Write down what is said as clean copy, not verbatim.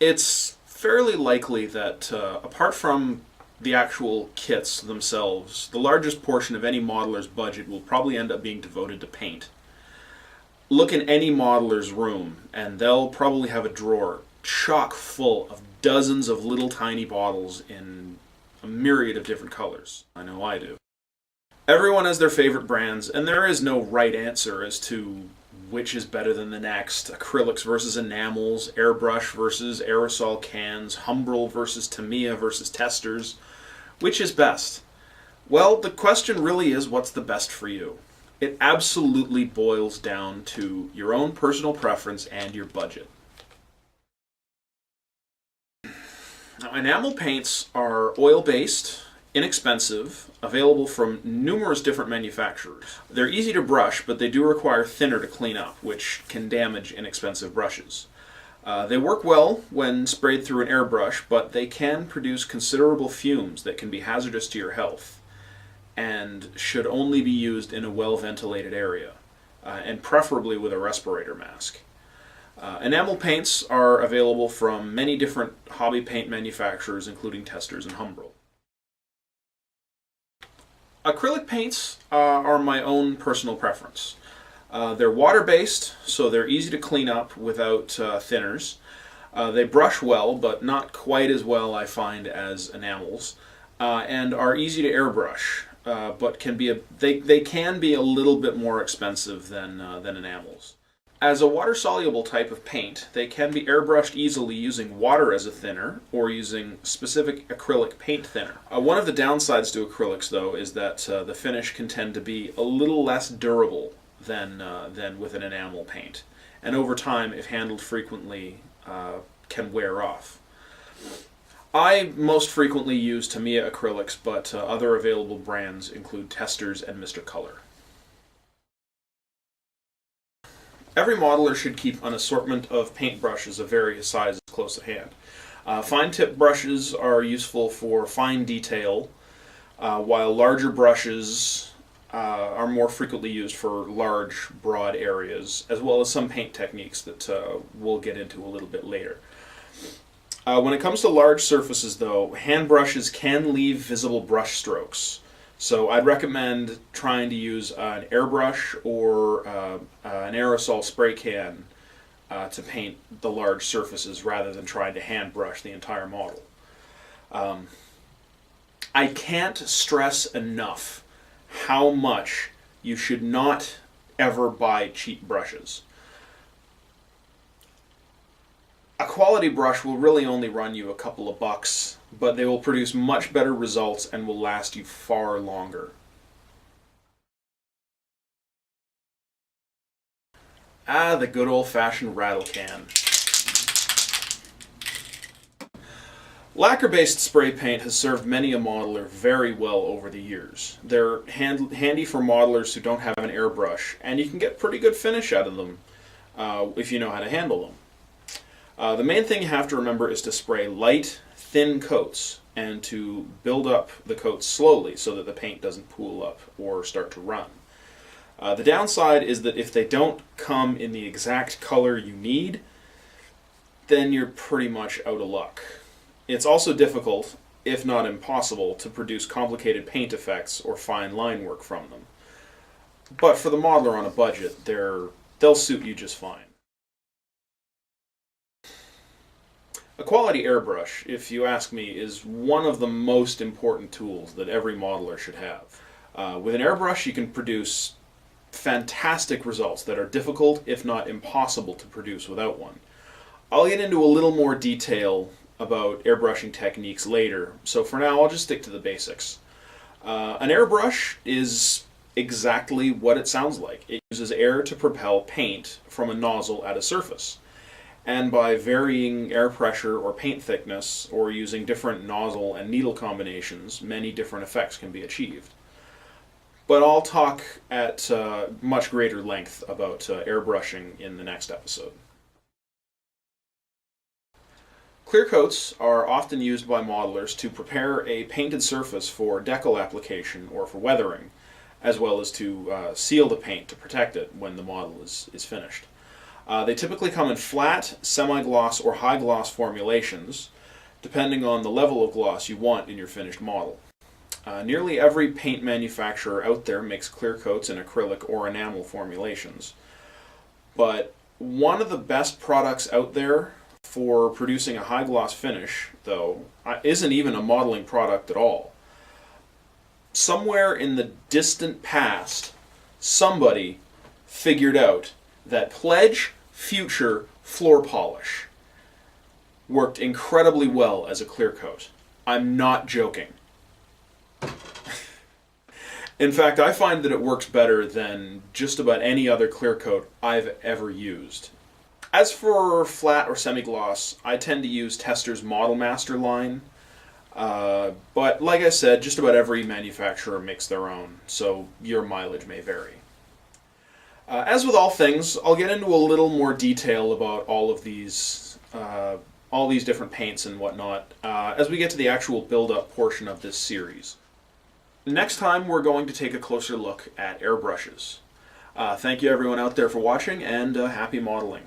It's fairly likely that apart from the actual kits themselves, the largest portion of any modeler's budget will probably end up being devoted to paint. Look in any modeler's room and they'll probably have a drawer chock full of dozens of little tiny bottles in a myriad of different colors. I know I do. Everyone has their favorite brands, and there is no right answer as to which is better than the next. Acrylics versus enamels, airbrush versus aerosol cans, Humbrol versus Tamiya versus testers. Which is best? Well, the question really is, what's the best for you? It absolutely boils down to your own personal preference and your budget. Now, enamel paints are oil-based, inexpensive, available from numerous different manufacturers. They're easy to brush, but they do require thinner to clean up, which can damage inexpensive brushes. They work well when sprayed through an airbrush, but they can produce considerable fumes that can be hazardous to your health and should only be used in a well-ventilated area, and preferably with a respirator mask. Enamel paints are available from many different hobby paint manufacturers, including Testers and Humbrol. Acrylic paints are my own personal preference. They're water-based, so they're easy to clean up without thinners. They brush well, but not quite as well, I find, as enamels, and are easy to airbrush, but they can be a little bit more expensive than enamels. As a water-soluble type of paint, they can be airbrushed easily using water as a thinner or using specific acrylic paint thinner. One of the downsides to acrylics, though, is that the finish can tend to be a little less durable than with an enamel paint, and over time, if handled frequently, can wear off. I most frequently use Tamiya acrylics, but other available brands include Testers and Mr. Color. Every modeler should keep an assortment of paintbrushes of various sizes close at hand. Fine tip brushes are useful for fine detail, while larger brushes are more frequently used for large, broad areas, as well as some paint techniques that we'll get into a little bit later. When it comes to large surfaces, though, hand brushes can leave visible brush strokes. So I'd recommend trying to use an airbrush or an aerosol spray can to paint the large surfaces rather than trying to hand brush the entire model. I can't stress enough how much you should not ever buy cheap brushes. A quality brush will really only run you a couple of bucks, but they will produce much better results and will last you far longer. The good old-fashioned rattle can. Lacquer-based spray paint has served many a modeler very well over the years. They're handy for modelers who don't have an airbrush, and you can get pretty good finish out of them if you know how to handle them. The main thing you have to remember is to spray light, thin coats and to build up the coats slowly so that the paint doesn't pool up or start to run. The downside is that if they don't come in the exact color you need, then you're pretty much out of luck. It's also difficult, if not impossible, to produce complicated paint effects or fine line work from them. But for the modeler on a budget, they'll suit you just fine. A quality airbrush, if you ask me, is one of the most important tools that every modeler should have. With an airbrush, you can produce fantastic results that are difficult, if not impossible, to produce without one. I'll get into a little more detail about airbrushing techniques later, so for now I'll just stick to the basics. An airbrush is exactly what it sounds like. It uses air to propel paint from a nozzle at a surface. And by varying air pressure or paint thickness, or using different nozzle and needle combinations, many different effects can be achieved. But I'll talk at much greater length about airbrushing in the next episode. Clearcoats are often used by modelers to prepare a painted surface for decal application or for weathering, as well as to seal the paint to protect it when the model is finished. They typically come in flat, semi-gloss, or high-gloss formulations, depending on the level of gloss you want in your finished model. Nearly every paint manufacturer out there makes clear coats in acrylic or enamel formulations. But one of the best products out there for producing a high gloss finish, though, isn't even a modeling product at all. Somewhere in the distant past, somebody figured out that Pledge Future floor polish worked incredibly well as a clear coat. I'm not joking. In fact, I find that it works better than just about any other clear coat I've ever used. As for flat or semi-gloss, I tend to use Tester's Model Master line, but like I said, just about every manufacturer makes their own, so your mileage may vary. As with all things, I'll get into a little more detail about all these different paints and whatnot as we get to the actual build-up portion of this series. Next time, we're going to take a closer look at airbrushes. Thank you everyone out there for watching, and happy modeling.